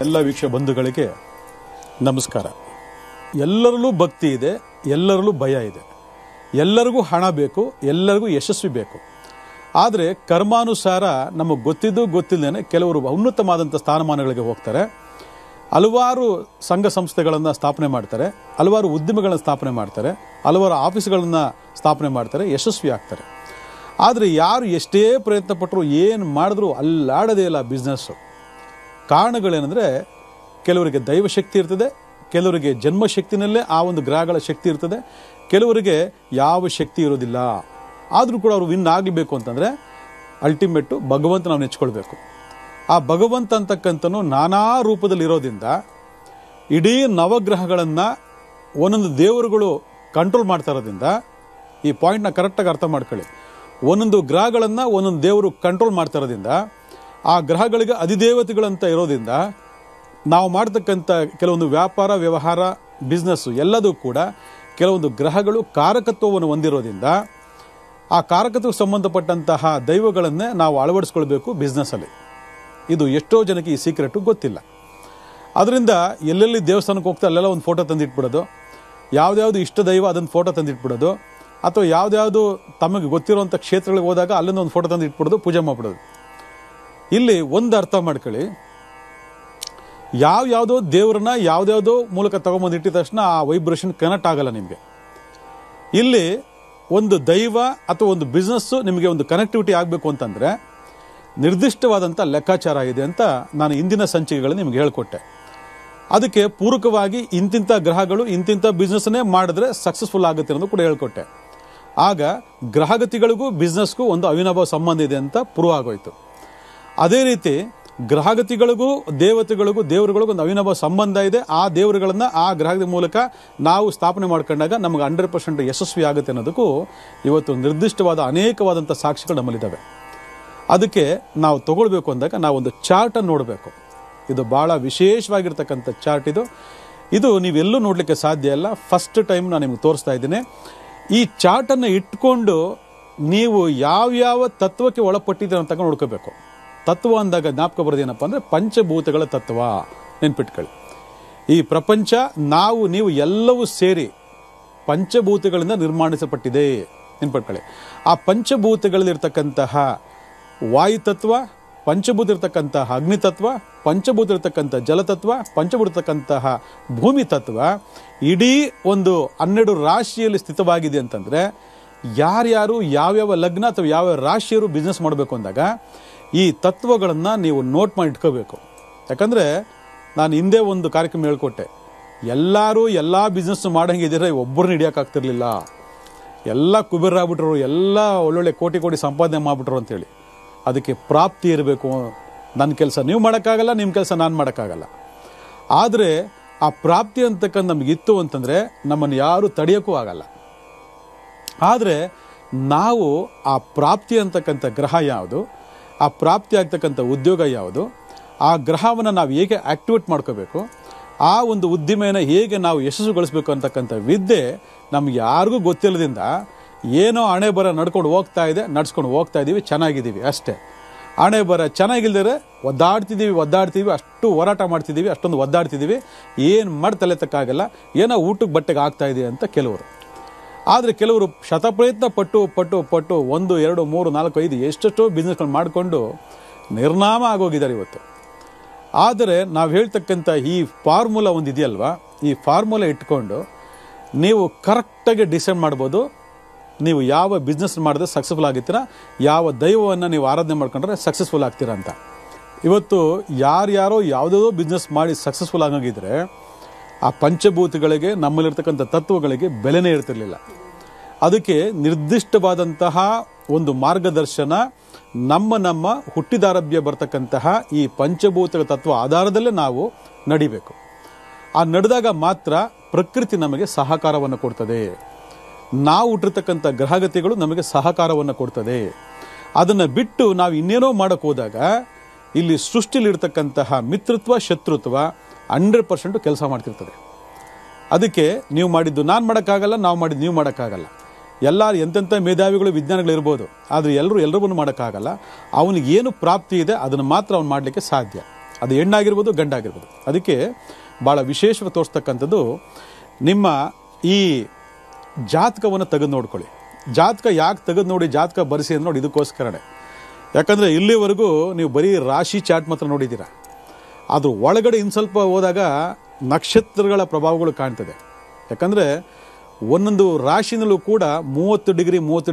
ಎಲ್ಲ ವೀಕ್ಷಕ ಬಂಧುಗಳಿಗೆ ನಮಸ್ಕಾರ. ಎಲ್ಲರಲ್ಲೂ ಭಕ್ತಿ ಇದೆ, ಎಲ್ಲರಲ್ಲೂ ಭಯ ಇದೆ, ಎಲ್ಲರಿಗೂ ಹಣ ಬೇಕು, ಎಲ್ಲರಿಗೂ ಯಶಸ್ವಿ ಬೇಕು. ಆದರೆ ಕರ್ಮಾನುಸಾರ ನಮಗೆ ಗೊತ್ತಿದ್ದು ಗೊತ್ತಿಲ್ಲದೇನೆ ಕೆಲವರು ಉನ್ನತವಾದಂಥ ಸ್ಥಾನಮಾನಗಳಿಗೆ ಹೋಗ್ತಾರೆ, ಹಲವಾರು ಸಂಘ ಸಂಸ್ಥೆಗಳನ್ನು ಸ್ಥಾಪನೆ ಮಾಡ್ತಾರೆ, ಹಲವಾರು ಉದ್ಯಮಗಳನ್ನು ಸ್ಥಾಪನೆ ಮಾಡ್ತಾರೆ, ಹಲವಾರು ಆಫೀಸ್ಗಳನ್ನು ಸ್ಥಾಪನೆ ಮಾಡ್ತಾರೆ, ಯಶಸ್ವಿ ಆಗ್ತಾರೆ. ಆದರೆ ಯಾರು ಎಷ್ಟೇ ಪ್ರಯತ್ನ ಪಟ್ಟರು ಏನು ಮಾಡಿದ್ರೂ ಅಲ್ಲಾಡೋದೇ ಇಲ್ಲ ಬಿಸ್ನೆಸ್ಸು. ಕಾರಣಗಳೇನೆಂದರೆ ಕೆಲವರಿಗೆ ದೈವಶಕ್ತಿ ಇರ್ತದೆ, ಕೆಲವರಿಗೆ ಜನ್ಮಶಕ್ತಿನಲ್ಲೇ ಆ ಒಂದು ಗ್ರಹಗಳ ಶಕ್ತಿ ಇರ್ತದೆ, ಕೆಲವರಿಗೆ ಯಾವ ಶಕ್ತಿ ಇರೋದಿಲ್ಲ. ಆದರೂ ಕೂಡ ಅವರು ವಿನ್ ಆಗಬೇಕು ಅಂತಂದರೆ ಅಲ್ಟಿಮೇಟು ಭಗವಂತ ನಾವು ನೆಚ್ಕೊಳ್ಬೇಕು. ಆ ಭಗವಂತ ಅಂತಕ್ಕಂಥನು ನಾನಾ ರೂಪದಲ್ಲಿ ಇರೋದ್ರಿಂದ ಇಡೀ ನವಗ್ರಹಗಳನ್ನು ಒಂದೊಂದು ದೇವರುಗಳು ಕಂಟ್ರೋಲ್ ಮಾಡ್ತಾ ಇರೋದ್ರಿಂದ, ಈ ಪಾಯಿಂಟ್ನ ಕರೆಕ್ಟಾಗಿ ಅರ್ಥ ಮಾಡ್ಕೊಳ್ಳಿ, ಒಂದೊಂದು ಗ್ರಹಗಳನ್ನು ಒಂದೊಂದು ದೇವರು ಕಂಟ್ರೋಲ್ ಮಾಡ್ತಾ ಇರೋದ್ರಿಂದ, ಆ ಗ್ರಹಗಳಿಗೆ ಅಧಿದೇವತೆಗಳಂತ ಇರೋದ್ರಿಂದ ನಾವು ಮಾಡ್ತಕ್ಕಂಥ ಕೆಲವೊಂದು ವ್ಯಾಪಾರ ವ್ಯವಹಾರ ಬಿಸ್ನೆಸ್ಸು ಎಲ್ಲದೂ ಕೂಡ ಕೆಲವೊಂದು ಗ್ರಹಗಳು ಕಾರಕತ್ವವನ್ನು ಹೊಂದಿರೋದ್ರಿಂದ ಆ ಕಾರಕತ್ವಕ್ಕೆ ಸಂಬಂಧಪಟ್ಟಂತಹ ದೈವಗಳನ್ನೇ ನಾವು ಅಳವಡಿಸ್ಕೊಳ್ಬೇಕು ಬಿಸ್ನೆಸ್ಸಲ್ಲಿ. ಇದು ಎಷ್ಟೋ ಜನಕ್ಕೆ ಈ ಸೀಕ್ರೆಟು ಗೊತ್ತಿಲ್ಲ. ಅದರಿಂದ ಎಲ್ಲೆಲ್ಲಿ ದೇವಸ್ಥಾನಕ್ಕೆ ಹೋಗ್ತಾ ಅಲ್ಲೆಲ್ಲ ಒಂದು ಫೋಟೋ ತಂದಿಟ್ಬಿಡೋದು, ಯಾವುದ್ಯಾವುದು ಇಷ್ಟ ದೈವ ಅದನ್ನು ಫೋಟೋ ತಂದಿಟ್ಬಿಡೋದು, ಅಥವಾ ಯಾವುದ್ಯಾವುದು ತಮಗೆ ಗೊತ್ತಿರುವಂಥ ಕ್ಷೇತ್ರಗಳಿಗೆ ಹೋದಾಗ ಅಲ್ಲಿಂದ ಒಂದು ಫೋಟೋ ತಂದು ಇಟ್ಬಿಡೋದು, ಪೂಜೆ ಮಾಡಿಬಿಡೋದು. ಇಲ್ಲಿ ಒಂದು ಅರ್ಥ ಮಾಡ್ಕೊಳ್ಳಿ, ಯಾವುದೋ ದೇವ್ರನ್ನ ಯಾವುದ್ಯಾವುದೋ ಮೂಲಕ ತೊಗೊಂಬಂದು ಇಟ್ಟಿದ ತಕ್ಷಣ ಆ ವೈಬ್ರೇಷನ್ ಕನೆಕ್ಟ್ ಆಗಲ್ಲ ನಿಮಗೆ. ಇಲ್ಲಿ ಒಂದು ದೈವ ಅಥವಾ ಒಂದು ಬಿಸ್ನೆಸ್ಸು ನಿಮಗೆ ಒಂದು ಕನೆಕ್ಟಿವಿಟಿ ಆಗಬೇಕು ಅಂತಂದರೆ ನಿರ್ದಿಷ್ಟವಾದಂಥ ಲೆಕ್ಕಾಚಾರ ಇದೆ ಅಂತ ನಾನು ಇಂದಿನ ಸಂಚಿಕೆಗಳಲ್ಲಿ ನಿಮಗೆ ಹೇಳಿಕೊಟ್ಟೆ. ಅದಕ್ಕೆ ಪೂರಕವಾಗಿ ಇಂತಿಂಥ ಗ್ರಹಗಳು ಇಂತಿಂಥ ಬಿಸ್ನೆಸ್ಸನ್ನೇ ಮಾಡಿದ್ರೆ ಸಕ್ಸಸ್ಫುಲ್ ಆಗುತ್ತೆ ಅನ್ನೋದು ಕೂಡ ಹೇಳ್ಕೊಟ್ಟೆ. ಆಗ ಗ್ರಹಗತಿಗಳಿಗೂ ಬಿಸ್ನೆಸ್ಗೂ ಒಂದು ಅವಿನಾಭಾವ ಸಂಬಂಧ ಇದೆ ಅಂತ ಪ್ರೂವ್ ಆಗೋಯ್ತು. ಅದೇ ರೀತಿ ಗ್ರಹಗತಿಗಳಿಗೂ ದೇವರುಗಳಿಗೂ ಒಂದು ಅವಿನಾಭಾವ ಸಂಬಂಧ ಇದೆ. ಆ ದೇವರುಗಳನ್ನು ಆ ಗ್ರಹದ ಮೂಲಕ ನಾವು ಸ್ಥಾಪನೆ ಮಾಡ್ಕೊಂಡಾಗ ನಮಗೆ 100% ಯಶಸ್ವಿ ಆಗುತ್ತೆ ಅನ್ನೋದಕ್ಕೂ ಇವತ್ತು ನಿರ್ದಿಷ್ಟವಾದ ಅನೇಕವಾದಂಥ ಸಾಕ್ಷಿಗಳು ನಮ್ಮಲ್ಲಿದ್ದಾವೆ. ಅದಕ್ಕೆ ನಾವು ತಗೊಳ್ಬೇಕು ಅಂದಾಗ ನಾವು ಒಂದು ಚಾರ್ಟನ್ನು ನೋಡಬೇಕು. ಇದು ಭಾಳ ವಿಶೇಷವಾಗಿರ್ತಕ್ಕಂಥ ಚಾರ್ಟ್. ಇದು ನೀವೆಲ್ಲೂ ನೋಡಲಿಕ್ಕೆ ಸಾಧ್ಯ ಇಲ್ಲ. ಫಸ್ಟ್ ಟೈಮ್ ನಾನು ನಿಮಗೆ ತೋರಿಸ್ತಾ ಇದ್ದೀನಿ. ಈ ಚಾರ್ಟನ್ನು ಇಟ್ಕೊಂಡು ನೀವು ಯಾವ್ಯಾವ ತತ್ವಕ್ಕೆ ಒಳಪಟ್ಟಿದ್ದೀರ ಅಂತ ನೋಡ್ಕೋಬೇಕು. ತತ್ವ ಅಂದಾಗ ಜ್ಞಾಪಕ ಬರೋದೇನಪ್ಪ ಅಂದರೆ ಪಂಚಭೂತಗಳ ತತ್ವ. ನೆನ್ಪಿಟ್ಕೊಳ್ಳಿ, ಈ ಪ್ರಪಂಚ ನೀವು ಎಲ್ಲವೂ ಸೇರಿ ಪಂಚಭೂತಗಳಿಂದ ನಿರ್ಮಾಣಿಸಲ್ಪಟ್ಟಿದೆ. ನೆನ್ಪಿಟ್ಕೊಳ್ಳಿ, ಆ ಪಂಚಭೂತಗಳಲ್ಲಿರ್ತಕ್ಕಂತಹ ವಾಯುತತ್ವ, ಪಂಚಭೂತ ಇರ್ತಕ್ಕಂತಹ ಅಗ್ನಿತತ್ವ, ಪಂಚಭೂತ ಇರ್ತಕ್ಕಂಥ ಜಲತತ್ವ, ಪಂಚಭೂತ ಇರ್ತಕ್ಕಂತಹ ಭೂಮಿ ತತ್ವ ಇಡೀ ಒಂದು 12 ರಾಶಿಯಲ್ಲಿ ಸ್ಥಿತವಾಗಿದೆ ಅಂತಂದರೆ ಯಾರ್ಯಾರು ಯಾವ್ಯಾವ ಲಗ್ನ ಅಥವಾ ಯಾವ ರಾಶಿಯರು ಬಿಸ್ನೆಸ್ ಮಾಡಬೇಕು ಅಂದಾಗ ಈ ತತ್ವಗಳನ್ನು ನೀವು ನೋಟ್ ಮಾಡಿ ಇಟ್ಕೋಬೇಕು. ಯಾಕಂದರೆ ನಾನು ಹಿಂದೆ ಒಂದು ಕಾರ್ಯಕ್ರಮ ಹೇಳ್ಕೊಟ್ಟೆ, ಎಲ್ಲರೂ ಎಲ್ಲ ಬಿಸ್ನೆಸ್ ಮಾಡಂಗಿದ್ರೆ ಒಬ್ಬರನ್ನ ಹಿಡಿಯೋಕ್ಕಾಗ್ತಿರ್ಲಿಲ್ಲ, ಎಲ್ಲ ಕುಬೇರಾಗ್ಬಿಟ್ರು, ಎಲ್ಲ ಒಳ್ಳೊಳ್ಳೆ ಕೋಟಿ ಸಂಪಾದನೆ ಮಾಡಿಬಿಟ್ರು ಅಂತೇಳಿ. ಅದಕ್ಕೆ ಪ್ರಾಪ್ತಿ ಇರಬೇಕು. ನನ್ನ ಕೆಲಸ ನೀವು ಮಾಡೋಕ್ಕಾಗಲ್ಲ, ನಿಮ್ಮ ಕೆಲಸ ನಾನು ಮಾಡೋಕ್ಕಾಗಲ್ಲ. ಆದರೆ ಆ ಪ್ರಾಪ್ತಿ ಅಂತಕ್ಕಂಥ ನಮಗಿತ್ತು ಅಂತಂದರೆ ನಮ್ಮನ್ನು ಯಾರೂ ತಡೆಯೋಕ್ಕೂ ಆಗಲ್ಲ. ಆದರೆ ನಾವು ಆ ಪ್ರಾಪ್ತಿ ಅಂತಕ್ಕಂಥ ಗ್ರಹ ಯಾವುದು, ಆ ಪ್ರಾಪ್ತಿ ಆಗ್ತಕ್ಕಂಥ ಉದ್ಯೋಗ ಯಾವುದು, ಆ ಗ್ರಹವನ್ನು ನಾವು ಹೇಗೆ ಆ್ಯಕ್ಟಿವೇಟ್ ಮಾಡ್ಕೋಬೇಕು, ಆ ಒಂದು ಉದ್ದಿಮೆಯನ್ನು ಹೇಗೆ ನಾವು ಯಶಸ್ಸುಗೊಳಿಸಬೇಕು ಅಂತಕ್ಕಂಥ ವಿದ್ಯೆ ನಮ್ಗೆ ಯಾರಿಗೂ ಗೊತ್ತಿಲ್ಲದಿಂದ ಏನೋ ಹಣೆ ಬರ ನಡ್ಸ್ಕೊಂಡು ಹೋಗ್ತಾ ಇದ್ದೀವಿ, ಚೆನ್ನಾಗಿದ್ದೀವಿ ಅಷ್ಟೇ. ಹಣೆ ಬರ ಚೆನ್ನಾಗಿಲ್ದರೆ ಒದ್ದಾಡ್ತೀವಿ, ಅಷ್ಟು ಹೋರಾಟ ಮಾಡ್ತಿದ್ದೀವಿ, ಅಷ್ಟೊಂದು ಒದ್ದಾಡ್ತಿದ್ದೀವಿ, ಏನು ಮಾಡಿ ತಲೆ ತಕ್ಕಾಗಲ್ಲ, ಏನೋ ಊಟಕ್ಕೆ ಬಟ್ಟೆಗೆ ಆಗ್ತಾ ಇದೆ ಅಂತ ಕೆಲವರು. ಆದರೆ ಕೆಲವರು ಶತಪ್ರಯತ್ನ ಪಟ್ಟು 1, 2, 3, 4, 5 ಎಷ್ಟೆಷ್ಟೋ ಬಿಸ್ನೆಸ್ಗಳು ಮಾಡಿಕೊಂಡು ನಿರ್ನಾಮ ಆಗೋಗಿದ್ದಾರೆ ಇವತ್ತು. ಆದರೆ ನಾವು ಹೇಳ್ತಕ್ಕಂಥ ಈ ಫಾರ್ಮುಲಾ ಒಂದು ಇದೆಯಲ್ವಾ, ಈ ಫಾರ್ಮುಲಾ ಇಟ್ಕೊಂಡು ನೀವು ಕರೆಕ್ಟಾಗಿ ಡಿಸೈಡ್ ಮಾಡ್ಬೋದು ನೀವು ಯಾವ ಬಿಸ್ನೆಸ್ ಮಾಡಿದ್ರೆ ಸಕ್ಸಸ್ಫುಲ್ ಆಗಿರ್ತೀರ, ಯಾವ ದೈವವನ್ನು ನೀವು ಆರಾಧನೆ ಮಾಡ್ಕೊಂಡ್ರೆ ಸಕ್ಸಸ್ಫುಲ್ ಆಗ್ತೀರಾ ಅಂತ. ಇವತ್ತು ಯಾರ್ಯಾರೋ ಯಾವುದೋ ಬಿಸ್ನೆಸ್ ಮಾಡಿ ಸಕ್ಸಸ್ಫುಲ್ ಆಗೋಗಿದ್ರೆ ಆ ಪಂಚಭೂತಗಳಿಗೆ, ನಮ್ಮಲ್ಲಿರ್ತಕ್ಕಂಥ ತತ್ವಗಳಿಗೆ ಬೆಲೆನೇ ಇರ್ತಿರ್ಲಿಲ್ಲ. ಅದಕ್ಕೆ ನಿರ್ದಿಷ್ಟವಾದಂತಹ ಒಂದು ಮಾರ್ಗದರ್ಶನ ನಮ್ಮ ಹುಟ್ಟಿದಾರಭ್ಯ ಬರ್ತಕ್ಕಂತಹ ಈ ಪಂಚಭೂತ ತತ್ವ ಆಧಾರದಲ್ಲೇ ನಾವು ನಡಿಬೇಕು. ಆ ನಡೆದಾಗ ಮಾತ್ರ ಪ್ರಕೃತಿ ನಮಗೆ ಸಹಕಾರವನ್ನು ಕೊಡ್ತದೆ, ನಾವು ಹುಟ್ಟಿರ್ತಕ್ಕಂಥ ಗ್ರಹಗತಿಗಳು ನಮಗೆ ಸಹಕಾರವನ್ನು ಕೊಡ್ತದೆ. ಅದನ್ನು ಬಿಟ್ಟು ನಾವು ಇನ್ನೇನೋ ಮಾಡೋಕ್ಕೆ ಹೋದಾಗ ಇಲ್ಲಿ ಸೃಷ್ಟಿಲಿರ್ತಕ್ಕಂತಹ ಮಿತ್ರತ್ವ ಶತ್ರುತ್ವ 100% ಕೆಲಸ ಮಾಡ್ತಿರ್ತದೆ. ಅದಕ್ಕೆ ನೀವು ಮಾಡಿದ್ದು ನಾನು ಮಾಡೋಕ್ಕಾಗಲ್ಲ, ನಾವು ಮಾಡಿದ್ದು ನೀವು ಮಾಡೋಕ್ಕಾಗಲ್ಲ. ಎಂತೆಂಥ ಮೇಧಾವಿಗಳು ವಿಜ್ಞಾನಿಗಳಿರ್ಬೋದು, ಆದರೆ ಎಲ್ಲರೂ ಮಾಡೋಕ್ಕಾಗಲ್ಲ. ಅವನಿಗೆ ಏನು ಪ್ರಾಪ್ತಿ ಇದೆ ಅದನ್ನು ಮಾತ್ರ ಅವ್ನು ಮಾಡಲಿಕ್ಕೆ ಸಾಧ್ಯ. ಅದು ಹೆಣ್ಣಾಗಿರ್ಬೋದು ಗಂಡಾಗಿರ್ಬೋದು. ಅದಕ್ಕೆ ಭಾಳ ವಿಶೇಷವಾಗಿ ತೋರಿಸ್ತಕ್ಕಂಥದ್ದು ನಿಮ್ಮ ಈ ಜಾತಕವನ್ನು ತೆಗೆದು ನೋಡ್ಕೊಳ್ಳಿ. ಜಾತಕ ಯಾಕೆ ತೆಗೆದು ನೋಡಿ ಜಾತಕ ಬರೆಸಿ ಅಂತ ನೋಡಿ ಇದಕ್ಕೋಸ್ಕರನೇ. ಯಾಕಂದರೆ ಇಲ್ಲಿವರೆಗೂ ನೀವು ಬರೀ ರಾಶಿ ಚಾರ್ಟ್ ಮಾತ್ರ ನೋಡಿದ್ದೀರ. ಅದ್ರ ಒಳಗಡೆ ಇನ್ನು ಸ್ವಲ್ಪ ಹೋದಾಗ ನಕ್ಷತ್ರಗಳ ಪ್ರಭಾವಗಳು ಕಾಣ್ತದೆ. ಯಾಕಂದರೆ ಒಂದೊಂದು ರಾಶಿನಲ್ಲೂ ಕೂಡ 30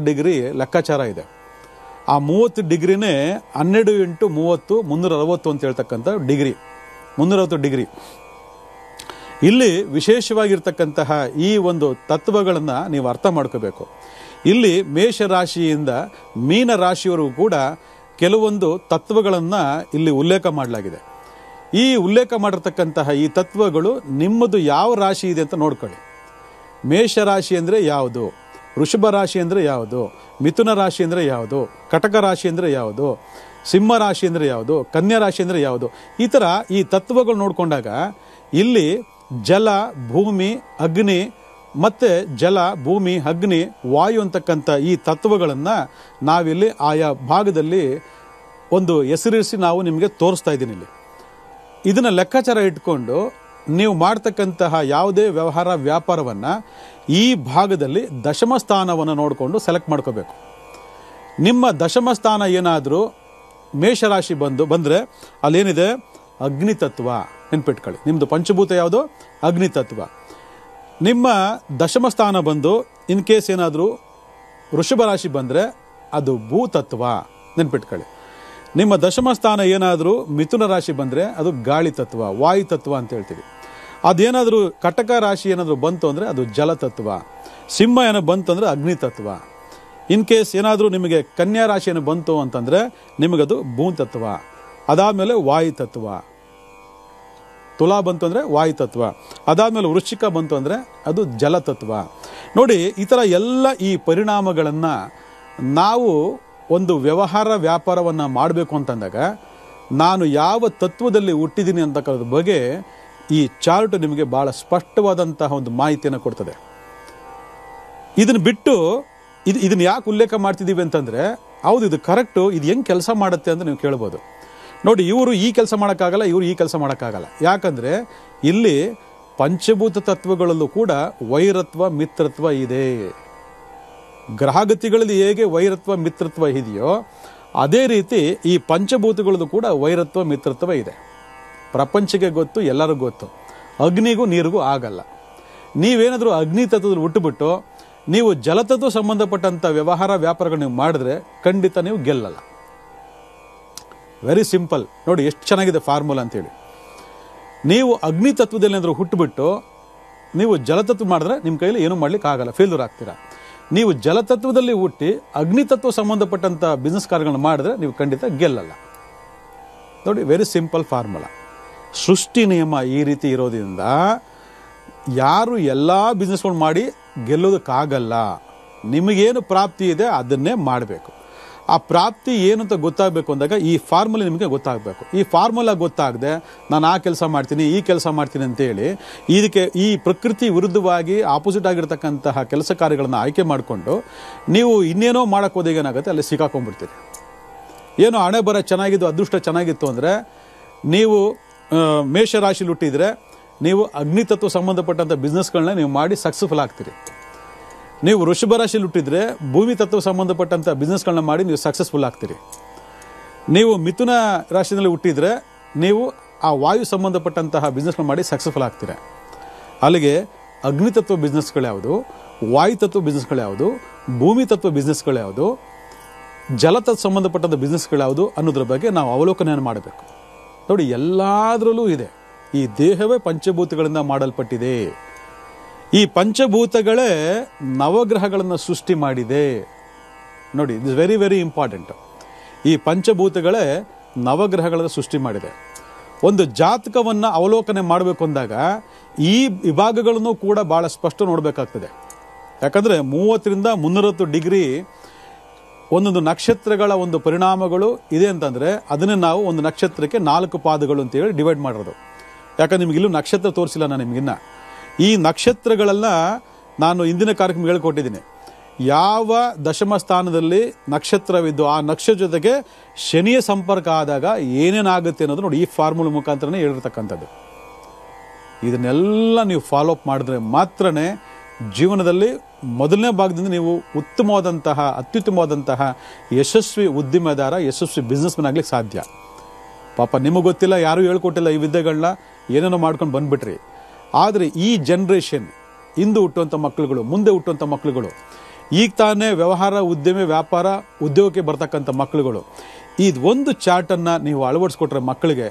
ಡಿಗ್ರಿ ಲೆಕ್ಕಾಚಾರ ಇದೆ. ಆ 30 ಡಿಗ್ರಿನೇ 12 × 30 360 ಅಂತ ಹೇಳ್ತಕ್ಕಂಥ ಡಿಗ್ರಿ, 360 ಡಿಗ್ರಿ. ಇಲ್ಲಿ ವಿಶೇಷವಾಗಿರ್ತಕ್ಕಂತಹ ಈ ಒಂದು ತತ್ವಗಳನ್ನು ನೀವು ಅರ್ಥ ಮಾಡ್ಕೋಬೇಕು. ಇಲ್ಲಿ ಮೇಷರಾಶಿಯಿಂದ ಮೀನ ರಾಶಿಯವರೆಗೂ ಕೂಡ ಕೆಲವೊಂದು ತತ್ವಗಳನ್ನು ಇಲ್ಲಿ ಉಲ್ಲೇಖ ಮಾಡಲಾಗಿದೆ. ಈ ಉಲ್ಲೇಖ ಮಾಡಿರ್ತಕ್ಕಂತಹ ಈ ತತ್ವಗಳು ನಿಮ್ಮದು ಯಾವ ರಾಶಿ ಇದೆ ಅಂತ ನೋಡ್ಕೊಳ್ಳಿ. ಮೇಷರಾಶಿ ಅಂದರೆ ಯಾವುದು, ವೃಷಭ ರಾಶಿ ಅಂದರೆ ಯಾವುದು, ಮಿಥುನ ರಾಶಿ ಅಂದರೆ ಯಾವುದು, ಕಟಕ ರಾಶಿ ಅಂದರೆ ಯಾವುದು, ಸಿಂಹ ರಾಶಿ ಅಂದರೆ ಯಾವುದು, ಕನ್ಯಾ ರಾಶಿ ಅಂದರೆ ಯಾವುದು, ಈ ಥರ ಈ ತತ್ವಗಳು ನೋಡಿಕೊಂಡಾಗ ಇಲ್ಲಿ ಜಲ, ಭೂಮಿ, ಅಗ್ನಿ ಮತ್ತು ಜಲ, ಭೂಮಿ, ಅಗ್ನಿ, ವಾಯು ಅಂತಕ್ಕಂಥ ಈ ತತ್ವಗಳನ್ನು ನಾವಿಲ್ಲಿ ಆಯಾ ಭಾಗದಲ್ಲಿ ಒಂದು ಹೆಸರಿಸಿ ನಾವು ನಿಮಗೆ ತೋರಿಸ್ತಾ ಇದ್ದೀನಿ. ಇಲ್ಲಿ ಇದನ್ನು ಲೆಕ್ಕಾಚಾರ ಇಟ್ಕೊಂಡು ನೀವು ಮಾಡ್ತಕ್ಕಂತಹ ಯಾವುದೇ ವ್ಯವಹಾರ ವ್ಯಾಪಾರವನ್ನು ಈ ಭಾಗದಲ್ಲಿ ದಶಮ ಸ್ಥಾನವನ್ನು ನೋಡಿಕೊಂಡು ಸೆಲೆಕ್ಟ್ ಮಾಡ್ಕೋಬೇಕು. ನಿಮ್ಮ ದಶಮ ಸ್ಥಾನ ಏನಾದರೂ ಮೇಷರಾಶಿ ಬಂದರೆ ಅಲ್ಲೇನಿದೆ ಅಗ್ನಿತತ್ವ ನೆನ್ಪಿಟ್ಕೊಳ್ಳಿ. ನಿಮ್ಮದು ಪಂಚಭೂತ ಯಾವುದು? ಅಗ್ನಿತತ್ವ. ನಿಮ್ಮ ದಶಮ ಸ್ಥಾನ ಬಂದು ಇನ್ ಕೇಸ್ ಏನಾದರೂ ವೃಷಭ ರಾಶಿ ಬಂದರೆ ಅದು ಭೂತತ್ವ ನೆನ್ಪಿಟ್ಕೊಳ್ಳಿ. ನಿಮ್ಮ ದಶಮ ಸ್ಥಾನ ಏನಾದರೂ ಮಿಥುನ ರಾಶಿ ಬಂದರೆ ಅದು ಗಾಳಿ ತತ್ವ, ವಾಯು ತತ್ವ ಅಂತ ಹೇಳ್ತೀವಿ. ಅದೇನಾದರೂ ಕಟಕ ರಾಶಿ ಏನಾದರೂ ಬಂತು ಅಂದರೆ ಅದು ಜಲತತ್ವ. ಸಿಂಹ ಏನೋ ಬಂತು ಅಂದರೆ ಅಗ್ನಿತತ್ವ. ಇನ್ ಕೇಸ್ ಏನಾದರೂ ನಿಮಗೆ ಕನ್ಯಾ ರಾಶಿ ಏನೋ ಬಂತು ಅಂತಂದರೆ ನಿಮಗದು ಭೂತತ್ವ. ಅದಾದಮೇಲೆ ವಾಯುತತ್ವ. ತುಲಾ ಬಂತು ಅಂದರೆ ವಾಯುತತ್ವ. ಅದಾದಮೇಲೆ ವೃಶ್ಚಿಕ ಬಂತು ಅಂದರೆ ಅದು ಜಲತತ್ವ. ನೋಡಿ, ಈ ಥರ ಎಲ್ಲ ಈ ಪರಿಣಾಮಗಳನ್ನು ನಾವು ಒಂದು ವ್ಯವಹಾರ ವ್ಯಾಪಾರವನ್ನು ಮಾಡಬೇಕು ಅಂತಂದಾಗ ನಾನು ಯಾವ ತತ್ವದಲ್ಲಿ ಹುಟ್ಟಿದ್ದೀನಿ ಅಂತಕ್ಕಂಥದ್ರ ಬಗ್ಗೆ ಈ ಚಾರ್ಟ್ ನಿಮಗೆ ಭಾಳ ಸ್ಪಷ್ಟವಾದಂತಹ ಒಂದು ಮಾಹಿತಿಯನ್ನು ಕೊಡ್ತದೆ. ಇದನ್ನು ಬಿಟ್ಟು ಇದನ್ನು ಯಾಕೆ ಉಲ್ಲೇಖ ಮಾಡ್ತಿದ್ದೀವಿ ಅಂತಂದರೆ, ಹೌದು ಇದು ಕರೆಕ್ಟು, ಇದು ಹೆಂಗೆ ಕೆಲಸ ಮಾಡುತ್ತೆ ಅಂತ ನೀವು ಕೇಳ್ಬೋದು. ನೋಡಿ, ಇವರು ಈ ಕೆಲಸ ಮಾಡೋಕ್ಕಾಗಲ್ಲ, ಇವರು ಈ ಕೆಲಸ ಮಾಡೋಕ್ಕಾಗಲ್ಲ. ಯಾಕಂದರೆ ಇಲ್ಲಿ ಪಂಚಭೂತ ತತ್ವಗಳಲ್ಲೂ ಕೂಡ ವೈರತ್ವ ಮಿತ್ರತ್ವ ಇದೆ. ಗ್ರಹಗತಿಗಳಲ್ಲಿ ಹೇಗೆ ವೈರತ್ವ ಮಿತ್ರತ್ವ ಇದೆಯೋ ಅದೇ ರೀತಿ ಈ ಪಂಚಭೂತಗಳಲ್ಲೂ ಕೂಡ ವೈರತ್ವ ಮಿತ್ರತ್ವ ಇದೆ. ಪ್ರಪಂಚಕ್ಕೆ ಗೊತ್ತು, ಎಲ್ಲರಿಗೂ ಗೊತ್ತು. ಅಗ್ನಿಗೂ ನೀರಿಗೂ ಆಗಲ್ಲ. ನೀವೇನಾದರೂ ಅಗ್ನಿ ತತ್ವದಲ್ಲಿ ಹುಟ್ಟುಬಿಟ್ಟು ನೀವು ಜಲತತ್ವ ಸಂಬಂಧಪಟ್ಟಂಥ ವ್ಯವಹಾರ ವ್ಯಾಪಾರಗಳು ನೀವು ಮಾಡಿದ್ರೆ ಖಂಡಿತ ನೀವು ಗೆಲ್ಲಲ್ಲ. Very simple. ನೋಡಿ ಎಷ್ಟು ಚೆನ್ನಾಗಿದೆ ಫಾರ್ಮುಲಾ ಅಂತೇಳಿ. ನೀವು ಅಗ್ನಿ ತತ್ವದಲ್ಲಿ ಏನಾದರೂ ಹುಟ್ಟುಬಿಟ್ಟು ನೀವು ಜಲತತ್ವ ಮಾಡಿದ್ರೆ ನಿಮ್ಮ ಕೈಯಲ್ಲಿ ಏನೂ ಮಾಡ್ಲಿಕ್ಕೆ ಆಗಲ್ಲ, ಫೇಲ್ಯೂರ್ ಆಗ್ತೀರಾ. ನೀವು ಜಲತತ್ವದಲ್ಲಿ ಹುಟ್ಟಿ ಅಗ್ನಿತತ್ವ ಸಂಬಂಧಪಟ್ಟಂಥ ಬಿಸ್ನೆಸ್ ಕಾರ್ಯಗಳನ್ನ ಮಾಡಿದ್ರೆ ನೀವು ಖಂಡಿತ ಗೆಲ್ಲಲ್ಲ. ನೋಡಿ, ವೆರಿ ಸಿಂಪಲ್ ಫಾರ್ಮುಲಾ. ಸೃಷ್ಟಿ ನಿಯಮ ಈ ರೀತಿ ಇರೋದ್ರಿಂದ ಯಾರು ಎಲ್ಲ ಬಿಸ್ನೆಸ್ಗಳು ಮಾಡಿ ಗೆಲ್ಲೋದಕ್ಕಾಗಲ್ಲ. ನಿಮಗೇನು ಪ್ರಾಪ್ತಿ ಇದೆ ಅದನ್ನೇ ಮಾಡಬೇಕು. ಆ ಪ್ರಾಪ್ತಿ ಏನು ಅಂತ ಗೊತ್ತಾಗಬೇಕು ಅಂದಾಗ ಈ ಫಾರ್ಮುಲಾ ನಿಮಗೆ ಗೊತ್ತಾಗಬೇಕು. ಈ ಫಾರ್ಮುಲಾ ಗೊತ್ತಾಗದೆ ನಾನು ಆ ಕೆಲಸ ಮಾಡ್ತೀನಿ, ಈ ಕೆಲಸ ಮಾಡ್ತೀನಿ ಅಂತೇಳಿ ಇದಕ್ಕೆ ಈ ಪ್ರಕೃತಿ ವಿರುದ್ಧವಾಗಿ ಆಪೋಸಿಟ್ ಆಗಿರ್ತಕ್ಕಂತಹ ಕೆಲಸ ಕಾರ್ಯಗಳನ್ನು ಆಯ್ಕೆ ಮಾಡಿಕೊಂಡು ನೀವು ಇನ್ನೇನೋ ಮಾಡೋಕ್ಕೆ ಹೋದಾಗ ಏನಾಗುತ್ತೆ, ಅಲ್ಲಿ ಸಿಕ್ಕಾಕೊಂಡ್ಬಿಡ್ತೀರಿ. ಏನೋ ಹಣೆ ಬರ ಚೆನ್ನಾಗಿದ್ದು, ಅದೃಷ್ಟ ಚೆನ್ನಾಗಿತ್ತು ಅಂದರೆ ನೀವು ಮೇಷರಾಶಿಲಿ ಹುಟ್ಟಿದರೆ ನೀವು ಅಗ್ನಿತತ್ವ ಸಂಬಂಧಪಟ್ಟಂಥ ಬಿಸ್ನೆಸ್ಗಳನ್ನ ನೀವು ಮಾಡಿ ಸಕ್ಸಸ್ಫುಲ್ ಆಗ್ತೀರಿ. ನೀವು ವೃಷಭ ರಾಶಿಯಲ್ಲಿ ಹುಟ್ಟಿದ್ರೆ ಭೂಮಿ ತತ್ವ ಸಂಬಂಧಪಟ್ಟಂಥ ಬಿಸ್ನೆಸ್ಗಳನ್ನ ಮಾಡಿ ನೀವು ಸಕ್ಸಸ್ಫುಲ್ ಆಗ್ತೀರಿ. ನೀವು ಮಿಥುನ ರಾಶಿಯಲ್ಲಿ ಹುಟ್ಟಿದ್ರೆ ನೀವು ಆ ವಾಯು ಸಂಬಂಧಪಟ್ಟಂತಹ ಬಿಸ್ನೆಸ್ಗಳನ್ನ ಮಾಡಿ ಸಕ್ಸಸ್ಫುಲ್ ಆಗ್ತೀರ. ಅಲ್ಲಿಗೆ ಅಗ್ನಿತತ್ವ ಬಿಸ್ನೆಸ್ಗಳು ಯಾವುದು, ವಾಯುತತ್ವ ಬಿಸ್ನೆಸ್ಗಳು ಯಾವುದು, ಭೂಮಿ ತತ್ವ ಬಿಸ್ನೆಸ್ಗಳು ಯಾವುದು, ಜಲತತ್ವ ಸಂಬಂಧಪಟ್ಟಂಥ ಬಿಸ್ನೆಸ್ಗಳು ಯಾವುದು ಅನ್ನೋದ್ರ ಬಗ್ಗೆ ನಾವು ಅವಲೋಕನೆಯನ್ನು ಮಾಡಬೇಕು. ನೋಡಿ, ಎಲ್ಲದರಲ್ಲೂ ಇದೆ. ಈ ದೇಹವೇ ಪಂಚಭೂತಗಳಿಂದ ಮಾಡಲ್ಪಟ್ಟಿದೆ. ಈ ಪಂಚಭೂತಗಳೇ ನವಗ್ರಹಗಳನ್ನು ಸೃಷ್ಟಿ ಮಾಡಿದೆ. ನೋಡಿ, it is very very important. ಈ ಪಂಚಭೂತಗಳೇ ನವಗ್ರಹಗಳನ್ನು ಸೃಷ್ಟಿ ಮಾಡಿದೆ. ಒಂದು ಜಾತಕವನ್ನು ಅವಲೋಕನೆ ಮಾಡಬೇಕು ಅಂದಾಗ ಈ ವಿಭಾಗಗಳನ್ನು ಕೂಡ ಭಾಳ ಸ್ಪಷ್ಟ ನೋಡಬೇಕಾಗ್ತದೆ. ಯಾಕಂದರೆ 30 ರಿಂದ 360 ಡಿಗ್ರಿ ಒಂದೊಂದು ನಕ್ಷತ್ರಗಳ ಒಂದು ಪರಿಣಾಮಗಳು ಇದೆ ಅಂತಂದರೆ ಅದನ್ನೇ ನಾವು ಒಂದು ನಕ್ಷತ್ರಕ್ಕೆ 4 ಪಾದಗಳು ಅಂತೇಳಿ ಡಿವೈಡ್ ಮಾಡಿರೋದು. ಯಾಕಂದ್ರೆ ನಿಮಗಿಲ್ಲೂ ನಕ್ಷತ್ರ ತೋರಿಸಿಲ್ಲ ನಾನು ನಿಮಗಿನ್ನ. ಈ ನಕ್ಷತ್ರಗಳೆಲ್ಲ ನಾನು ಇಂದಿನ ಕಾರ್ಯಕ್ರಮ ಹೇಳ್ಕೊಟ್ಟಿದ್ದೀನಿ. ಯಾವ ದಶಮ ಸ್ಥಾನದಲ್ಲಿ ನಕ್ಷತ್ರವಿದ್ದು ಆ ನಕ್ಷತ್ರ ಜೊತೆಗೆ ಶನಿಯ ಸಂಪರ್ಕ ಆದಾಗ ಏನೇನಾಗುತ್ತೆ ಅನ್ನೋದು ನೋಡಿ ಈ ಫಾರ್ಮುಲಾ ಮುಖಾಂತರನೇ ಹೇಳಿರ್ತಕ್ಕಂಥದ್ದು. ಇದನ್ನೆಲ್ಲ ನೀವು ಫಾಲೋ ಅಪ್ ಮಾಡಿದ್ರೆ ಮಾತ್ರನೇ ಜೀವನದಲ್ಲಿ ಮೊದಲನೇ ಭಾಗದಿಂದ ನೀವು ಉತ್ತಮವಾದಂತಹ ಅತ್ಯುತ್ತಮವಾದಂತಹ ಯಶಸ್ವಿ ಉದ್ದಿಮೆದಾರ, ಯಶಸ್ವಿ ಬಿಸ್ನೆಸ್ಮನ್ ಆಗ್ಲಿಕ್ಕೆ ಸಾಧ್ಯ. ಪಾಪ ನಿಮಗೆ ಗೊತ್ತಿಲ್ಲ, ಯಾರೂ ಹೇಳ್ಕೊಟ್ಟಿಲ್ಲ ಈ ವಿದ್ಯೆಗಳನ್ನ, ಏನೇನೋ ಮಾಡ್ಕೊಂಡು ಬಂದ್ಬಿಟ್ರಿ. ಆದರೆ ಈ ಜನ್ರೇಷನ್, ಇಂದು ಹುಟ್ಟುವಂಥ ಮಕ್ಕಳುಗಳು, ಮುಂದೆ ಹುಟ್ಟುವಂಥ ಮಕ್ಕಳುಗಳು, ಈಗ ತಾನೇ ವ್ಯವಹಾರ, ಉದ್ಯಮ, ವ್ಯಾಪಾರ, ಉದ್ಯೋಗಕ್ಕೆ ಬರ್ತಕ್ಕಂಥ ಮಕ್ಕಳುಗಳು, ಇದು ಒಂದು ಚಾರ್ಟನ್ನು ನೀವು ಅಳವಡಿಸ್ಕೊಟ್ರೆ ಮಕ್ಕಳಿಗೆ,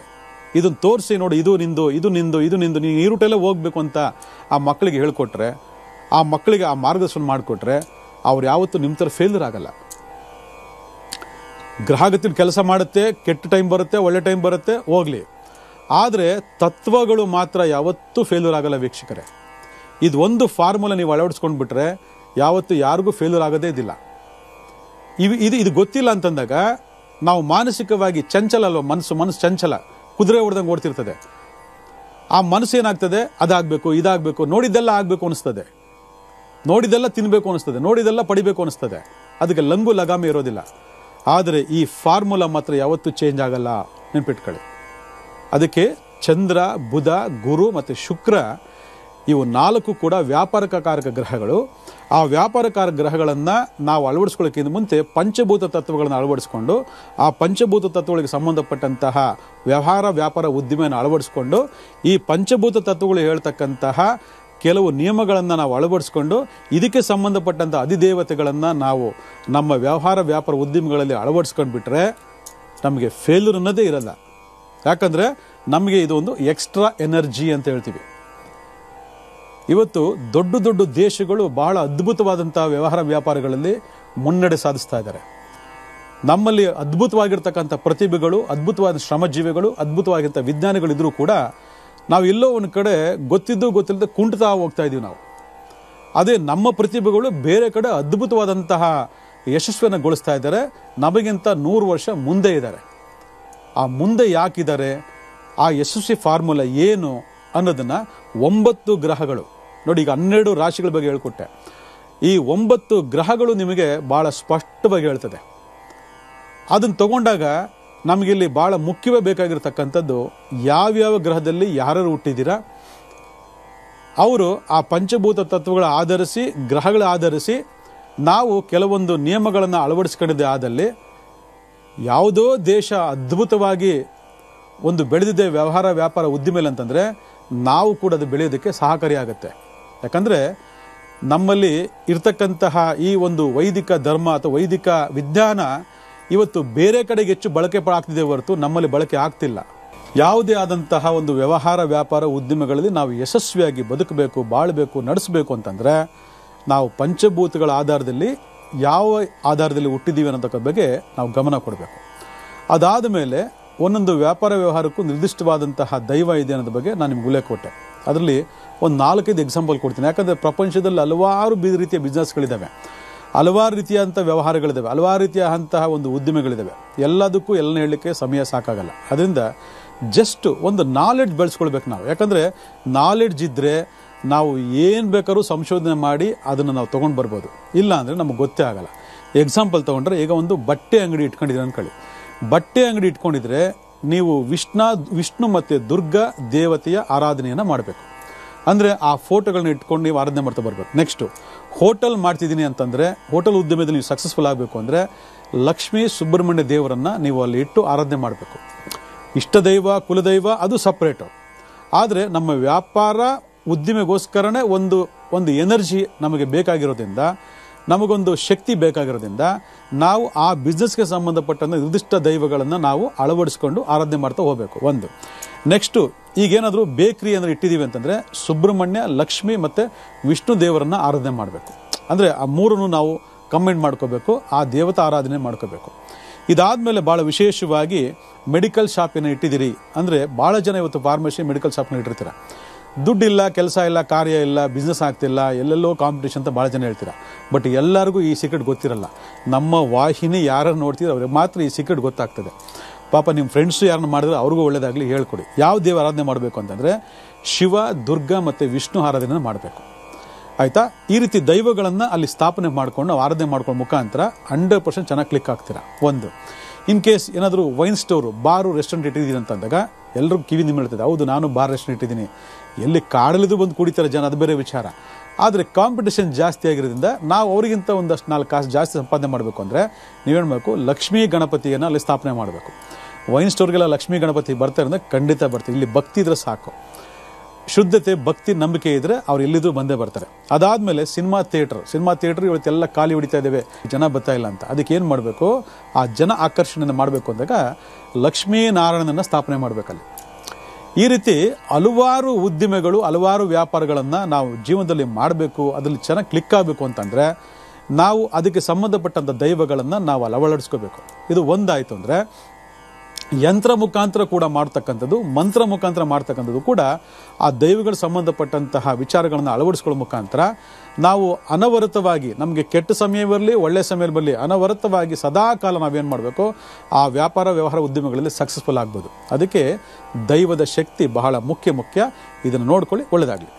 ಇದನ್ನು ತೋರಿಸಿ ನೋಡಿ, ಇದು ನಿಂದು, ಇದು ನಿಂದು, ಇದು ನಿಂದು, ನೀವು ಈ ರೂಟಲ್ಲೇ ಹೋಗ್ಬೇಕು ಅಂತ ಆ ಮಕ್ಕಳಿಗೆ ಹೇಳ್ಕೊಟ್ರೆ, ಆ ಮಕ್ಕಳಿಗೆ ಆ ಮಾರ್ಗದರ್ಶನ ಮಾಡಿಕೊಟ್ರೆ ಅವ್ರು ಯಾವತ್ತೂ ನಿಮ್ಮ ಥರ ಫೇಲ್ಯೂರ್ ಆಗಲ್ಲ. ಗ್ರಹಗತಿಯಲ್ಲಿ ಕೆಲಸ ಮಾಡುತ್ತೆ, ಕೆಟ್ಟ ಟೈಮ್ ಬರುತ್ತೆ, ಒಳ್ಳೆ ಟೈಮ್ ಬರುತ್ತೆ, ಹೋಗಲಿ. ಆದರೆ ತತ್ವಗಳು ಮಾತ್ರ ಯಾವತ್ತೂ ಫೇಲ್ಯೂರ್ ಆಗಲ್ಲ ವೀಕ್ಷಕರೇ. ಇದು ಒಂದು ಫಾರ್ಮುಲಾ ನೀವು ಅಳವಡಿಸ್ಕೊಂಡು ಬಿಟ್ರೆ ಯಾವತ್ತೂ ಯಾರಿಗೂ ಫೇಲ್ಯೂರ್ ಆಗೋದೇ ಇದಿಲ್ಲ. ಇದು ಗೊತ್ತಿಲ್ಲ ಅಂತಂದಾಗ ನಾವು ಮಾನಸಿಕವಾಗಿ ಚಂಚಲ ಅಲ್ವ, ಮನಸ್ಸು ಚಂಚಲ, ಕುದುರೆ ಹೊಡೆದಂಗೆ ಓಡ್ತಿರ್ತದೆ. ಆ ಮನಸ್ಸು ಏನಾಗ್ತದೆ, ಅದಾಗಬೇಕು, ಇದಾಗಬೇಕು, ನೋಡಿದ್ದೆಲ್ಲ ಆಗಬೇಕು ಅನಿಸ್ತದೆ, ನೋಡಿದ್ದೆಲ್ಲ ತಿನ್ನಬೇಕು ಅನಿಸ್ತದೆ, ನೋಡಿದ್ದೆಲ್ಲ ಪಡಿಬೇಕು ಅನಿಸ್ತದೆ. ಅದಕ್ಕೆ ಲಂಗು ಲಗಾಮಿ ಇರೋದಿಲ್ಲ. ಆದರೆ ಈ ಫಾರ್ಮುಲಾ ಮಾತ್ರ ಯಾವತ್ತೂ ಚೇಂಜ್ ಆಗಲ್ಲ, ನೆನ್ಪಿಟ್ಕೊಳ್ಳಿ. ಅದಕ್ಕೆ ಚಂದ್ರ, ಬುಧ, ಗುರು ಮತ್ತು ಶುಕ್ರ ಇವು 4 ಕೂಡ ವ್ಯಾಪಾರಕಾರಕ ಗ್ರಹಗಳು. ಆ ವ್ಯಾಪಾರಕಾರಕ ಗ್ರಹಗಳನ್ನು ನಾವು ಅಳವಡಿಸ್ಕೊಳ್ಳೋಕ್ಕಿಂತ ಮುಂಚೆ ಪಂಚಭೂತ ತತ್ವಗಳನ್ನು ಅಳವಡಿಸ್ಕೊಂಡು ಆ ಪಂಚಭೂತ ತತ್ವಗಳಿಗೆ ಸಂಬಂಧಪಟ್ಟಂತಹ ವ್ಯವಹಾರ, ವ್ಯಾಪಾರ, ಉದ್ದಿಮೆಯನ್ನು ಅಳವಡಿಸ್ಕೊಂಡು ಈ ಪಂಚಭೂತ ತತ್ವಗಳು ಹೇಳ್ತಕ್ಕಂತಹ ಕೆಲವು ನಿಯಮಗಳನ್ನು ನಾವು ಅಳವಡಿಸ್ಕೊಂಡು ಇದಕ್ಕೆ ಸಂಬಂಧಪಟ್ಟಂಥ ಅಧಿದೇವತೆಗಳನ್ನು ನಾವು ನಮ್ಮ ವ್ಯವಹಾರ, ವ್ಯಾಪಾರ, ಉದ್ಯಮಗಳಲ್ಲಿ ಅಳವಡಿಸ್ಕೊಂಡು ಬಿಟ್ರೆ ನಮಗೆ ಫೇಲ್ಯೂರ್ ಅನ್ನೋದೇ ಇರಲ್ಲ. ಯಾಕಂದರೆ ನಮಗೆ ಇದು ಒಂದು ಎಕ್ಸ್ಟ್ರಾ ಎನರ್ಜಿ ಅಂತ ಹೇಳ್ತೀವಿ. ಇವತ್ತು ದೊಡ್ಡ ದೊಡ್ಡ ದೇಶಗಳು ಬಹಳ ಅದ್ಭುತವಾದಂಥ ವ್ಯವಹಾರ, ವ್ಯಾಪಾರಗಳಲ್ಲಿ ಮುನ್ನಡೆ ಸಾಧಿಸ್ತಾ ಇದ್ದಾರೆ. ನಮ್ಮಲ್ಲಿ ಅದ್ಭುತವಾಗಿರ್ತಕ್ಕಂಥ ಪ್ರತಿಭೆಗಳು, ಅದ್ಭುತವಾದ ಶ್ರಮಜೀವಿಗಳು, ಅದ್ಭುತವಾಗಿದ್ದ ವಿಜ್ಞಾನಿಗಳಿದ್ರೂ ಕೂಡ ನಾವು ಎಲ್ಲೋ ಒಂದು ಕಡೆ ಗೊತ್ತಿದ್ದು ಗೊತ್ತಿಲ್ಲದೆ ಕುಂಟ್ತಾ ಹೋಗ್ತಾ ಇದ್ದೀವಿ ನಾವು. ಅದೇ ನಮ್ಮ ಪ್ರತಿಭೆಗಳು ಬೇರೆ ಕಡೆ ಅದ್ಭುತವಾದಂತಹ ಯಶಸ್ವಿಯನ್ನು ಗೊಳಿಸ್ತಾ ಇದ್ದಾರೆ, ನಮಗಿಂತ 100 ವರ್ಷ ಮುಂದೆ ಇದ್ದಾರೆ. ಆ ಮುಂದೆ ಯಾಕಿದ್ದಾರೆ, ಆ ಯಶಸ್ವಿ ಫಾರ್ಮುಲಾ ಏನು ಅನ್ನೋದನ್ನು 9 ಗ್ರಹಗಳು ನೋಡಿ. ಈಗ 12 ರಾಶಿಗಳ ಬಗ್ಗೆ ಹೇಳ್ಕೊಟ್ಟೆ. ಈ 9 ಗ್ರಹಗಳು ನಿಮಗೆ ಭಾಳ ಸ್ಪಷ್ಟವಾಗಿ ಹೇಳ್ತದೆ. ಅದನ್ನು ತಗೊಂಡಾಗ ನಮಗಿಲ್ಲಿ ಭಾಳ ಮುಖ್ಯವೇ ಬೇಕಾಗಿರ್ತಕ್ಕಂಥದ್ದು, ಯಾವ್ಯಾವ ಗ್ರಹದಲ್ಲಿ ಯಾರು ಹುಟ್ಟಿದ್ದೀರಾ ಅವರು ಆ ಪಂಚಭೂತ ತತ್ವಗಳ ಆಧರಿಸಿ, ಗ್ರಹಗಳ ಆಧರಿಸಿ ನಾವು ಕೆಲವೊಂದು ನಿಯಮಗಳನ್ನು ಅಳವಡಿಸ್ಕೊಂಡಿದ್ದೆ ಆದಲ್ಲಿ ಯಾವುದೋ ದೇಶ ಅದ್ಭುತವಾಗಿ ಒಂದು ಬೆಳೆದಿದೆ ವ್ಯವಹಾರ, ವ್ಯಾಪಾರ, ಉದ್ದಿಮೆಯಲ್ಲಿ ಅಂತಂದರೆ ನಾವು ಕೂಡ ಅದು ಬೆಳೆಯೋದಕ್ಕೆ ಸಹಕಾರಿಯಾಗುತ್ತೆ. ಯಾಕಂದರೆ ನಮ್ಮಲ್ಲಿ ಇರ್ತಕ್ಕಂತಹ ಈ ಒಂದು ವೈದಿಕ ಧರ್ಮ ಅಥವಾ ವೈದಿಕ ವಿಜ್ಞಾನ ಇವತ್ತು ಬೇರೆ ಕಡೆಗೆ ಹೆಚ್ಚು ಬಳಕೆ ಆಗ್ತಿದೆ ಹೊರತು ನಮ್ಮಲ್ಲಿ ಬಳಕೆ ಆಗ್ತಿಲ್ಲ. ಯಾವುದೇ ಆದಂತಹ ಒಂದು ವ್ಯವಹಾರ, ವ್ಯಾಪಾರ, ಉದ್ಯಮಗಳಲ್ಲಿ ನಾವು ಯಶಸ್ವಿಯಾಗಿ ಬದುಕಬೇಕು, ಬಾಳಬೇಕು, ನಡೆಸಬೇಕು ಅಂತಂದರೆ ನಾವು ಪಂಚಭೂತಗಳ ಆಧಾರದಲ್ಲಿ ಯಾವ ಆಧಾರದಲ್ಲಿ ಹುಟ್ಟಿದ್ದೀವಿ ಅನ್ನೋದಕ್ಕೆ ಬಗ್ಗೆ ನಾವು ಗಮನ ಕೊಡಬೇಕು. ಅದಾದ ಮೇಲೆ ಒಂದೊಂದು ವ್ಯಾಪಾರ ವ್ಯವಹಾರಕ್ಕೂ ನಿರ್ದಿಷ್ಟವಾದಂತಹ ದೈವ ಇದೆ ಅನ್ನೋದ್ರ ಬಗ್ಗೆ ನಾನು ನಿಮ್ಗೆ ಉಲ್ಲೇಖ ಕೊಟ್ಟೆ. ಅದರಲ್ಲಿ ಒಂದು 4-5 ಎಕ್ಸಾಂಪಲ್ ಕೊಡ್ತೀನಿ. ಯಾಕಂದರೆ ಪ್ರಪಂಚದಲ್ಲಿ ಹಲವಾರು ರೀತಿಯ ಬಿಸ್ನೆಸ್ಗಳಿದ್ದಾವೆ, ಹಲವಾರು ರೀತಿಯಾದಂಥ ವ್ಯವಹಾರಗಳಿದ್ದಾವೆ, ಹಲವಾರು ರೀತಿಯಾದಂತಹ ಒಂದು ಉದ್ದಿಮೆಗಳಿದ್ದಾವೆ. ಎಲ್ಲದಕ್ಕೂ ಎಲ್ಲ ಹೇಳಲಿಕ್ಕೆ ಸಮಯ ಸಾಕಾಗಲ್ಲ. ಅದರಿಂದ ಜಸ್ಟ್ ಒಂದು ನಾಲೆಡ್ಜ್ ಬೆಳೆಸ್ಕೊಳ್ಬೇಕು ನಾವು. ಯಾಕಂದರೆ ನಾಲೆಡ್ಜ್ ಇದ್ದರೆ ನಾವು ಏನು ಬೇಕಾದ್ರೂ ಸಂಶೋಧನೆ ಮಾಡಿ ಅದನ್ನು ನಾವು ತೊಗೊಂಡು ಬರ್ಬೋದು. ಇಲ್ಲ ಅಂದರೆ ನಮಗೆ ಗೊತ್ತೇ ಆಗಲ್ಲ. ಎಕ್ಸಾಂಪಲ್ ತೊಗೊಂಡ್ರೆ, ಈಗ ಒಂದು ಬಟ್ಟೆ ಅಂಗಡಿ ಇಟ್ಕೊಂಡಿದ್ದೀರ ಅಂದ್ಕೊಳ್ಳಿ. ಬಟ್ಟೆ ಅಂಗಡಿ ಇಟ್ಕೊಂಡಿದ್ರೆ ನೀವು ವಿಷ್ಣು ಮತ್ತು ದುರ್ಗಾ ದೇವತೆಯ ಆರಾಧನೆಯನ್ನು ಮಾಡಬೇಕು. ಅಂದರೆ ಆ ಫೋಟೋಗಳನ್ನ ಇಟ್ಕೊಂಡು ನೀವು ಆರಾಧನೆ ಮಾಡ್ತಾ ಬರಬೇಕು. ನೆಕ್ಸ್ಟು ಹೋಟೆಲ್ ಮಾಡ್ತಿದ್ದೀನಿ ಅಂತಂದರೆ, ಹೋಟೆಲ್ ಉದ್ಯಮದಲ್ಲಿ ನೀವು ಸಕ್ಸಸ್ಫುಲ್ ಆಗಬೇಕು ಅಂದರೆ ಲಕ್ಷ್ಮೀ ಸುಬ್ರಹ್ಮಣ್ಯ ದೇವರನ್ನು ನೀವು ಅಲ್ಲಿ ಇಟ್ಟು ಆರಾಧನೆ ಮಾಡಬೇಕು. ಇಷ್ಟ ದೈವ, ಕುಲದೈವ ಅದು ಸಪ್ರೇಟು. ಆದರೆ ನಮ್ಮ ವ್ಯಾಪಾರ ಉದ್ದಿಮೆಗೋಸ್ಕರನೇ ಒಂದು ಎನರ್ಜಿ ನಮಗೆ ಬೇಕಾಗಿರೋದ್ರಿಂದ, ನಮಗೊಂದು ಶಕ್ತಿ ಬೇಕಾಗಿರೋದ್ರಿಂದ ನಾವು ಆ ಬಿಸ್ನೆಸ್ಗೆ ಸಂಬಂಧಪಟ್ಟಂಥ ನಿರ್ದಿಷ್ಟ ದೈವಗಳನ್ನು ನಾವು ಅಳವಡಿಸ್ಕೊಂಡು ಆರಾಧನೆ ಮಾಡ್ತಾ ಹೋಗಬೇಕು. ಒಂದು ನೆಕ್ಸ್ಟು ಈಗೇನಾದರೂ ಬೇಕ್ರಿ ಅಂದರೆ ಇಟ್ಟಿದ್ದೀವಿ ಅಂತಂದರೆ ಸುಬ್ರಹ್ಮಣ್ಯ, ಲಕ್ಷ್ಮಿ ಮತ್ತು ವಿಷ್ಣು ದೇವರನ್ನು ಆರಾಧನೆ ಮಾಡಬೇಕು. ಅಂದರೆ ಆ ಮೂರನ್ನು ನಾವು ಕಂಬೈನ್ ಮಾಡ್ಕೋಬೇಕು, ಆ ದೇವತಾ ಆರಾಧನೆ ಮಾಡ್ಕೋಬೇಕು. ಇದಾದಮೇಲೆ ಭಾಳ ವಿಶೇಷವಾಗಿ ಮೆಡಿಕಲ್ ಶಾಪನ್ನು ಇಟ್ಟಿದ್ದೀರಿ ಅಂದರೆ, ಭಾಳ ಜನ ಇವತ್ತು ಫಾರ್ಮಸಿ, ಮೆಡಿಕಲ್ ಶಾಪ್ನ ಇಟ್ಟಿರ್ತೀರ. ದುಡ್ಡಿಲ್ಲ, ಕೆಲಸ ಇಲ್ಲ, ಕಾರ್ಯ ಇಲ್ಲ, ಬಿಸ್ನೆಸ್ ಆಗ್ತಿಲ್ಲ, ಎಲ್ಲೆಲ್ಲೋ ಕಾಂಪಿಟೇಷನ್ ಅಂತ ಭಾಳ ಜನ ಹೇಳ್ತೀರ. ಬಟ್ ಎಲ್ಲರಿಗೂ ಈ ಸೀಕ್ರೆಟ್ ಗೊತ್ತಿರಲ್ಲ. ನಮ್ಮ ವಾಹಿನಿ ಯಾರನ್ನು ನೋಡ್ತೀರ ಅವ್ರಿಗೆ ಮಾತ್ರ ಈ ಸೀಕ್ರೆಟ್ ಗೊತ್ತಾಗ್ತದೆ. ಪಾಪ ನಿಮ್ಮ ಫ್ರೆಂಡ್ಸು ಯಾರನ್ನು ಮಾಡಿದ್ರೆ ಅವ್ರಿಗೂ ಒಳ್ಳೇದಾಗಲಿ ಹೇಳ್ಕೊಡಿ. ಯಾವ ದೇವ ಆರಾಧನೆ ಮಾಡಬೇಕು ಅಂತಂದರೆ ಶಿವ, ದುರ್ಗಾ ಮತ್ತು ವಿಷ್ಣು ಆರಾಧನೆ ಮಾಡಬೇಕು. ಆಯಿತಾ. ಈ ರೀತಿ ದೈವಗಳನ್ನು ಅಲ್ಲಿ ಸ್ಥಾಪನೆ ಮಾಡ್ಕೊಂಡು ನಾವು ಆರಾಧನೆ ಮಾಡ್ಕೊಳ್ಳೋ ಮುಖಾಂತರ 100% ಚೆನ್ನಾಗಿ ಕ್ಲಿಕ್ ಆಗ್ತೀರಾ. ಒಂದು ಇನ್ ಕೇಸ್ ಏನಾದರೂ ವೈನ್ ಸ್ಟೋರು, ಬಾರು, ರೆಸ್ಟೋರೆಂಟ್ ಇಟ್ಟಿದ್ದೀನಿ ಅಂತಂದಾಗ ಎಲ್ಲರೂ ಕಿವಿ ನಿಮ್ಮಿಳ್ತದೆ, ಹೌದು ನಾನು ಬಾರ್ ರೆಸ್ಟೋರೆಂಟ್ ಇಟ್ಟಿದ್ದೀನಿ, ಎಲ್ಲಿ ಕಾಡಲಿದ್ದು ಬಂದು ಕುಡಿತಾರೆ ಜನ, ಅದು ಬೇರೆ ವಿಚಾರ. ಆದರೆ ಕಾಂಪಿಟೇಷನ್ ಜಾಸ್ತಿ ಆಗಿರೋದ್ರಿಂದ ನಾವು ಅವರಿಗಿಂತ ಒಂದಷ್ಟು 4 ಕಾಸು ಜಾಸ್ತಿ ಸಂಪಾದನೆ ಮಾಡಬೇಕು ಅಂದರೆ ನೀವೇನು ಮಾಡಬೇಕು, ಲಕ್ಷ್ಮೀ ಗಣಪತಿಯನ್ನು ಅಲ್ಲಿ ಸ್ಥಾಪನೆ ಮಾಡಬೇಕು. ವೈನ್ ಸ್ಟೋರ್ಗೆಲ್ಲ ಲಕ್ಷ್ಮೀ ಗಣಪತಿ ಬರ್ತಾರೆ ಅಂದರೆ ಖಂಡಿತ ಬರ್ತೀವಿ. ಇಲ್ಲಿ ಭಕ್ತಿ ಇದ್ರೆ ಸಾಕು, ಶುದ್ಧತೆ, ಭಕ್ತಿ, ನಂಬಿಕೆ ಇದ್ದರೆ ಅವ್ರು ಎಲ್ಲಿದ್ರೂ ಬಂದೇ ಬರ್ತಾರೆ. ಅದಾದಮೇಲೆ ಸಿನಿಮಾ ಥಿಯೇಟ್ರ್ ಇವತ್ತೆಲ್ಲ ಖಾಲಿ ಹೊಡಿತಾ ಇದ್ದೇವೆ, ಜನ ಬರ್ತಾ ಇಲ್ಲ ಅಂತ. ಅದಕ್ಕೆ ಏನು ಮಾಡಬೇಕು, ಆ ಜನ ಆಕರ್ಷಣೆಯನ್ನು ಮಾಡಬೇಕು ಅಂದಾಗ ಲಕ್ಷ್ಮೀನಾರಾಯಣನನ್ನು ಸ್ಥಾಪನೆ ಮಾಡಬೇಕಲ್ಲಿ. ಈ ರೀತಿ ಹಲವಾರು ಉದ್ದಿಮೆಗಳು, ಹಲವಾರು ವ್ಯಾಪಾರಗಳನ್ನು ನಾವು ಜೀವನದಲ್ಲಿ ಮಾಡಬೇಕು, ಅದರಲ್ಲಿ ಚೆನ್ನಾಗಿ ಕ್ಲಿಕ್ ಆಗಬೇಕು ಅಂತಂದರೆ ನಾವು ಅದಕ್ಕೆ ಸಂಬಂಧಪಟ್ಟಂಥ ದೈವಗಳನ್ನು ನಾವು ಅಳವಡಿಸ್ಕೋಬೇಕು. ಇದು ಒಂದಾಯಿತು ಅಂದರೆ ಯಂತ್ರ ಮುಖಾಂತರ ಕೂಡ ಮಾಡ್ತಕ್ಕಂಥದ್ದು, ಮಂತ್ರ ಮುಖಾಂತರ ಮಾಡ್ತಕ್ಕಂಥದ್ದು ಕೂಡ ಆ ದೈವಗಳು ಸಂಬಂಧಪಟ್ಟಂತಹ ವಿಚಾರಗಳನ್ನು ಅಳವಡಿಸ್ಕೊಳ್ಳೋ ಮುಖಾಂತರ ನಾವು ಅನವರತವಾಗಿ, ನಮಗೆ ಕೆಟ್ಟ ಸಮಯ ಬರಲಿ ಒಳ್ಳೆಯ ಸಮಯ ಬರಲಿ, ಅನವರತವಾಗಿ ಸದಾ ಕಾಲ ನಾವೇನು ಮಾಡಬೇಕು, ಆ ವ್ಯಾಪಾರ ವ್ಯವಹಾರ ಉದ್ಯಮಗಳಲ್ಲಿ ಸಕ್ಸಸ್ಫುಲ್ ಆಗ್ಬೋದು. ಅದಕ್ಕೆ ದೈವದ ಶಕ್ತಿ ಬಹಳ ಮುಖ್ಯ. ಇದನ್ನು ನೋಡ್ಕೊಳ್ಳಿ. ಒಳ್ಳೆಯದಾಗಲಿ.